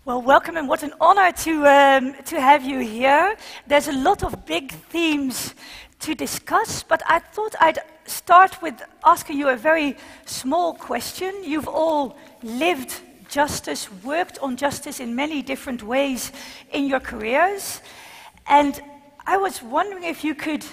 Well, welcome, and what an honor to have you here. There's a lot of big themes to discuss, but I thought I'd start with asking you a very small question. You've all lived justice, worked on justice in many different ways in your careers, and I was wondering if you could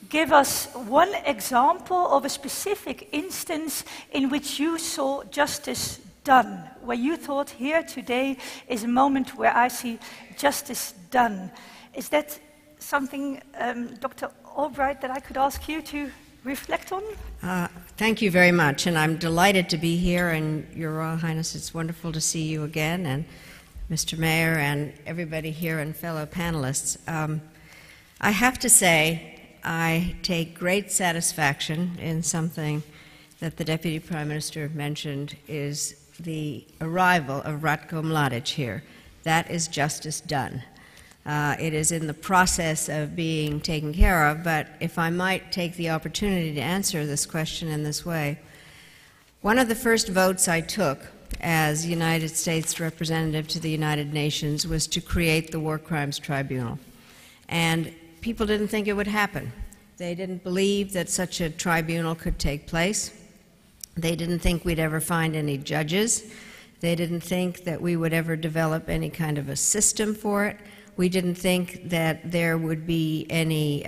give us one example of a specific instance in which you saw justice done, where you thought, here today is a moment where I see justice done. Is that something, Dr. Albright, that I could ask you to reflect on? Thank you very much, and I'm delighted to be here, and Your Royal Highness, it's wonderful to see you again, and Mr. Mayor, and everybody here, and fellow panelists. I have to say, I take great satisfaction in something that the Deputy Prime Minister mentioned, is the arrival of Ratko Mladic here. That is justice done. It is in the process of being taken care of, but if I might take the opportunity to answer this question in this way, one of the first votes I took as United States representative to the United Nations was to create the War Crimes Tribunal. And people didn't think it would happen. They didn't believe that such a tribunal could take place. They didn't think we'd ever find any judges. They didn't think that we would ever develop any kind of a system for it. We didn't think that there would be any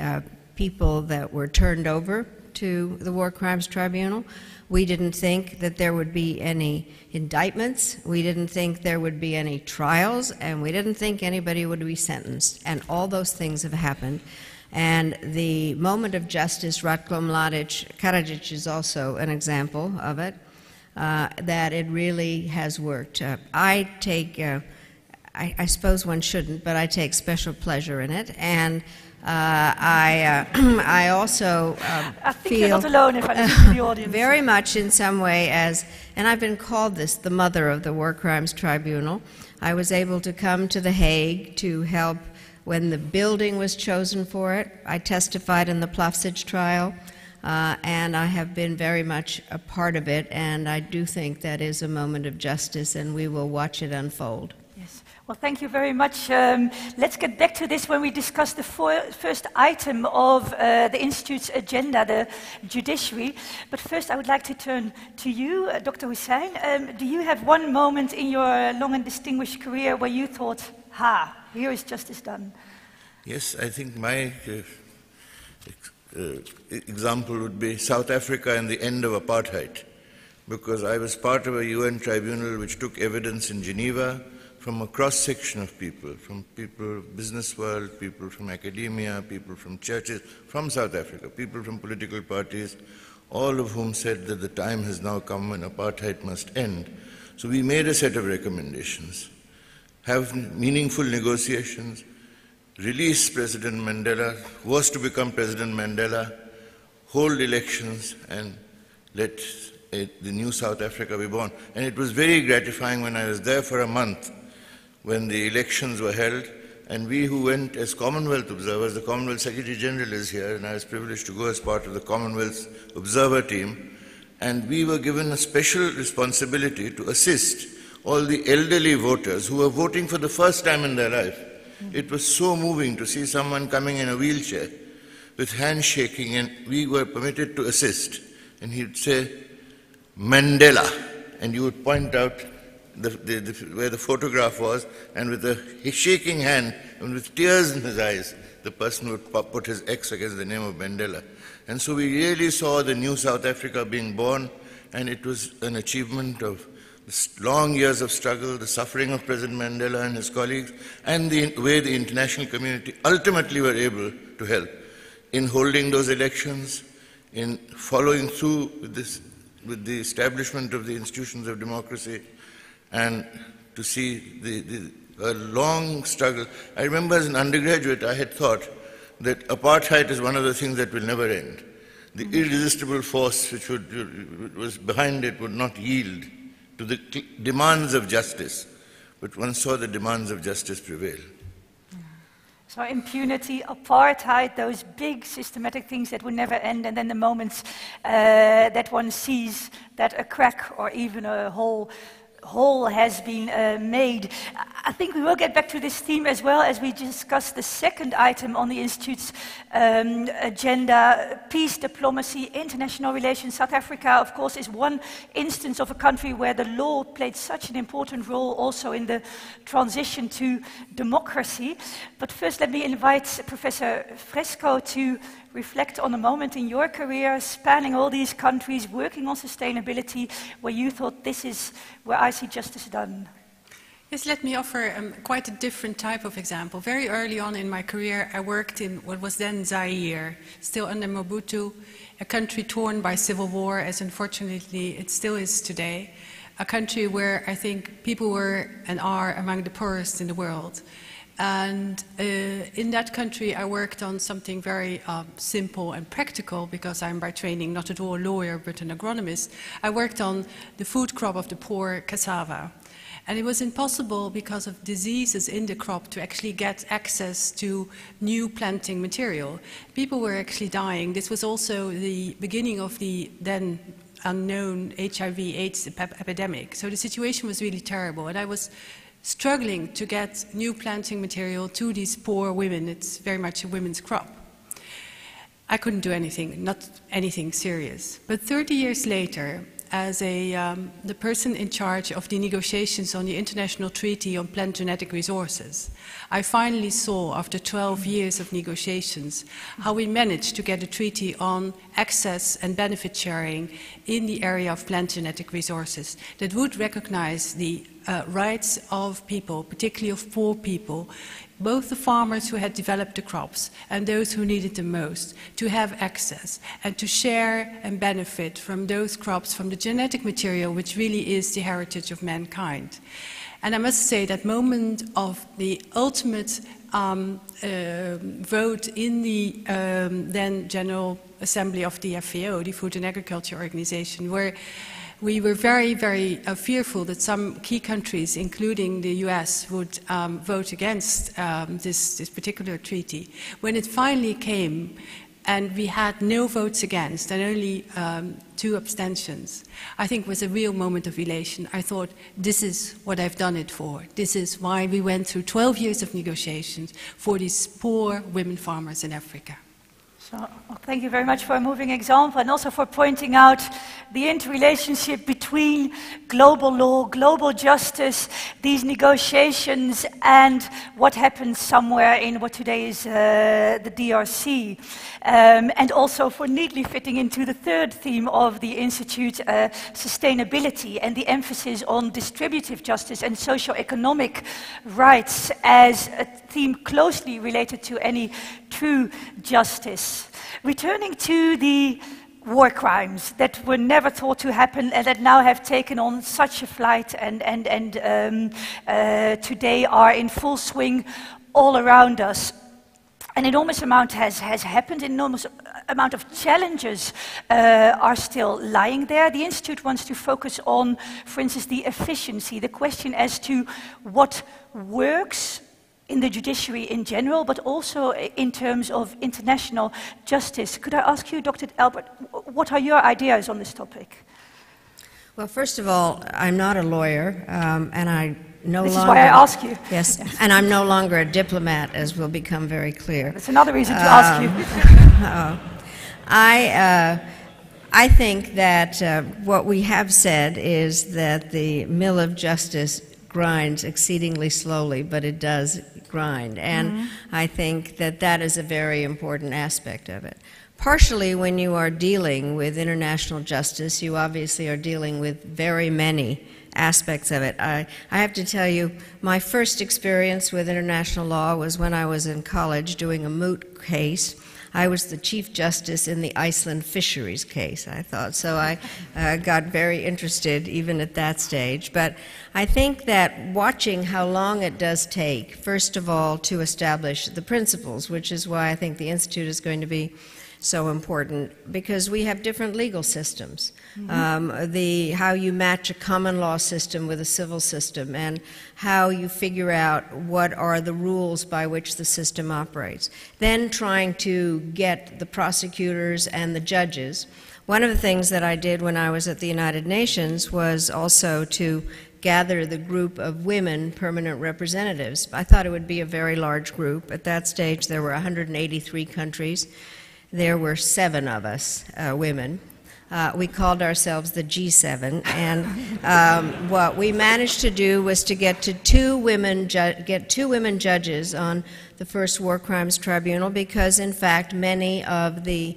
people that were turned over to the War Crimes Tribunal. We didn't think that there would be any indictments. We didn't think there would be any trials, and we didn't think anybody would be sentenced. And all those things have happened. And the moment of justice, Ratko Mladic, Karadzic is also an example of it, that it really has worked. I take, I suppose one shouldn't, but I take special pleasure in it. And I also I think feel you're not alone if I listen to the audience. Very much in some way as, and I've been called this, the mother of the War Crimes Tribunal. I was able to come to The Hague to help when the building was chosen for it. I testified in the Plavšič trial, and I have been very much a part of it, and I do think that is a moment of justice, and we will watch it unfold. Yes. Well, thank you very much. Let's get back to this when we discuss the first item of the Institute's agenda, the judiciary. But first, I would like to turn to you, Dr. Hossain. Do you have one moment in your long and distinguished career where you thought, here is justice done? Yes, I think my example would be South Africa and the end of apartheid, because I was part of a UN tribunal which took evidence in Geneva from a cross-section of people, business world, people from academia, people from churches, from South Africa, people from political parties, all of whom said that the time has now come when apartheid must end. So we made a set of recommendations. Have meaningful negotiations, release President Mandela, who was to become President Mandela, hold elections, and let the new South Africa be born. And it was very gratifying when I was there for a month, when the elections were held, and we who went as Commonwealth observers, the Commonwealth Secretary General is here, and I was privileged to go as part of the Commonwealth observer team, and we were given a special responsibility to assist all the elderly voters who were voting for the first time in their life. It was so moving to see someone coming in a wheelchair with handshaking, and we were permitted to assist. And he would say, Mandela, and you would point out where the photograph was, and with a shaking hand and with tears in his eyes, the person would put his X against the name of Mandela. And so we really saw the new South Africa being born, and it was an achievement of long years of struggle, the suffering of President Mandela and his colleagues, and the way the international community ultimately were able to help in holding those elections, in following through with the establishment of the institutions of democracy, and to see a long struggle. I remember as an undergraduate, I had thought that apartheid is one of the things that will never end. The irresistible force which was behind it would not yield to the demands of justice, but one saw the demands of justice prevail. So impunity, apartheid, those big systematic things that will never end, and then the moments that one sees that a crack or even a hole has been made. I think we will get back to this theme as well as we discuss the second item on the Institute's agenda, peace, diplomacy, international relations. South Africa, of course, is one instance of a country where the law played such an important role also in the transition to democracy. But first, let me invite Professor Fresco to reflect on a moment in your career, spanning all these countries, working on sustainability, where you thought this is where I see justice done. Yes, let me offer quite a different type of example. Very early on in my career, I worked in what was then Zaire, still under Mobutu, a country torn by civil war, as unfortunately it still is today, a country where I think people were and are among the poorest in the world. And in that country, I worked on something very simple and practical, because I'm by training not at all a lawyer, but an agronomist. I worked on the food crop of the poor, cassava. And it was impossible because of diseases in the crop to actually get access to new planting material. People were actually dying. This was also the beginning of the then unknown HIV/AIDS epidemic. So the situation was really terrible. And I was struggling to get new planting material to these poor women. It's very much a women's crop. I couldn't do anything, not anything serious. But 30 years later, as the person in charge of the negotiations on the International Treaty on Plant Genetic Resources, I finally saw, after 12 years of negotiations, how we managed to get a treaty on access and benefit sharing in the area of plant genetic resources that would recognize the rights of people, particularly of poor people, both the farmers who had developed the crops and those who needed them most, to have access and to share and benefit from those crops, from the genetic material which really is the heritage of mankind. And I must say that moment of the ultimate vote in the then General Assembly of the FAO, the Food and Agriculture Organization, where we were very, very fearful that some key countries, including the US, would vote against this particular treaty. When it finally came, and we had no votes against and only 2 abstentions, I think was a real moment of elation. I thought, this is what I've done it for. This is why we went through 12 years of negotiations for these poor women farmers in Africa. So, well, thank you very much for a moving example, and also for pointing out the interrelationship between global law, global justice, these negotiations, and what happens somewhere in what today is the DRC. And also for neatly fitting into the third theme of the Institute, sustainability, and the emphasis on distributive justice and socio-economic rights as a theme closely related to any true justice. Returning to the war crimes that were never thought to happen and that now have taken on such a flight and today are in full swing all around us. An enormous amount has happened, an enormous amount of challenges are still lying there. The Institute wants to focus on, for instance, the efficiency, the question as to what works in the judiciary in general, but also in terms of international justice. Could I ask you, Dr. Albright, what are your ideas on this topic? Well, first of all, I'm not a lawyer, and I no this longer... is why I ask you. Yes, and I'm no longer a diplomat, as will become very clear. That's another reason to ask you. I think that what we have said is that the mill of justice grinds exceedingly slowly, but it does grind. And I think that that is a very important aspect of it. Partially, when you are dealing with international justice, you obviously are dealing with very many aspects of it. I have to tell you, my first experience with international law was when I was in college doing a moot case. I was the Chief Justice in the Iceland fisheries case, I thought. So I got very interested even at that stage. But I think that watching how long it does take, first of all, to establish the principles, which is why I think the Institute is going to be so important, because we have different legal systems. How you match a common law system with a civil system, and how you figure out what are the rules by which the system operates. Then trying to get the prosecutors and the judges. One of the things that I did when I was at the United Nations was also to gather the group of women permanent representatives. I thought it would be a very large group. At that stage, there were 183 countries. There were 7 of us, women. We called ourselves the G7, and what we managed to do was to get to 2 women judges on the first War Crimes Tribunal, because in fact many of the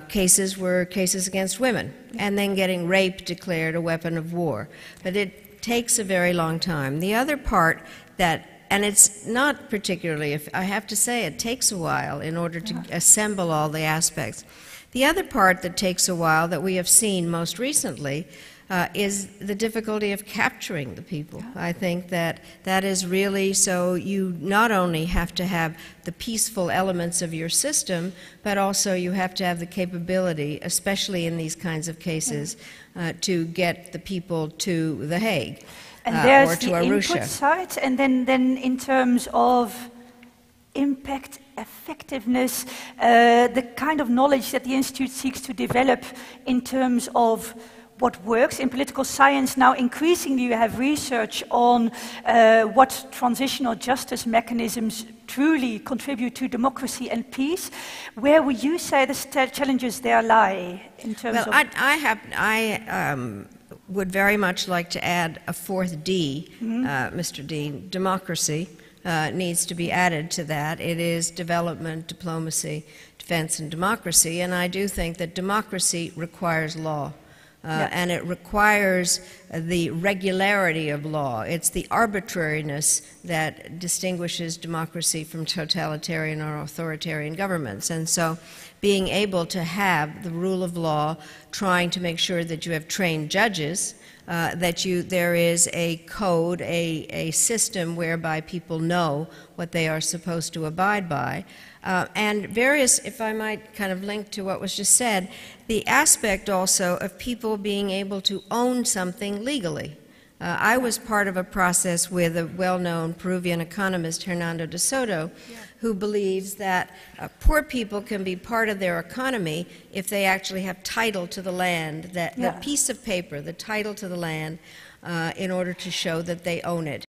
cases were cases against women, and then getting rape declared a weapon of war. But it takes a very long time. The other part that, and it's not particularly, I have to say, it takes a while in order to assemble all the aspects. The other part that takes a while that we have seen most recently is the difficulty of capturing the people. I think that that is really, so you not only have to have the peaceful elements of your system, but also you have to have the capability, especially in these kinds of cases, to get the people to The Hague and there's or to the Arusha. Input side, and then in terms of impact, effectiveness, the kind of knowledge that the Institute seeks to develop in terms of what works in political science. Now increasingly you have research on what transitional justice mechanisms truly contribute to democracy and peace. Where would you say the challenges there lie in terms of... I would very much like to add a 4th D, Mr. Dean. Democracy needs to be added to that. It is development, diplomacy, defense, and democracy. And I do think that democracy requires law. And it requires the regularity of law. It's the arbitrariness that distinguishes democracy from totalitarian or authoritarian governments. And so being able to have the rule of law, trying to make sure that you have trained judges, that there is a code, a system whereby people know what they are supposed to abide by. And various, if I might kind of link to what was just said, the aspect also of people being able to own something legally. I was part of a process with a well-known Peruvian economist, Hernando de Soto, who believes that poor people can be part of their economy if they actually have title to the land, that the piece of paper, the title to the land, in order to show that they own it.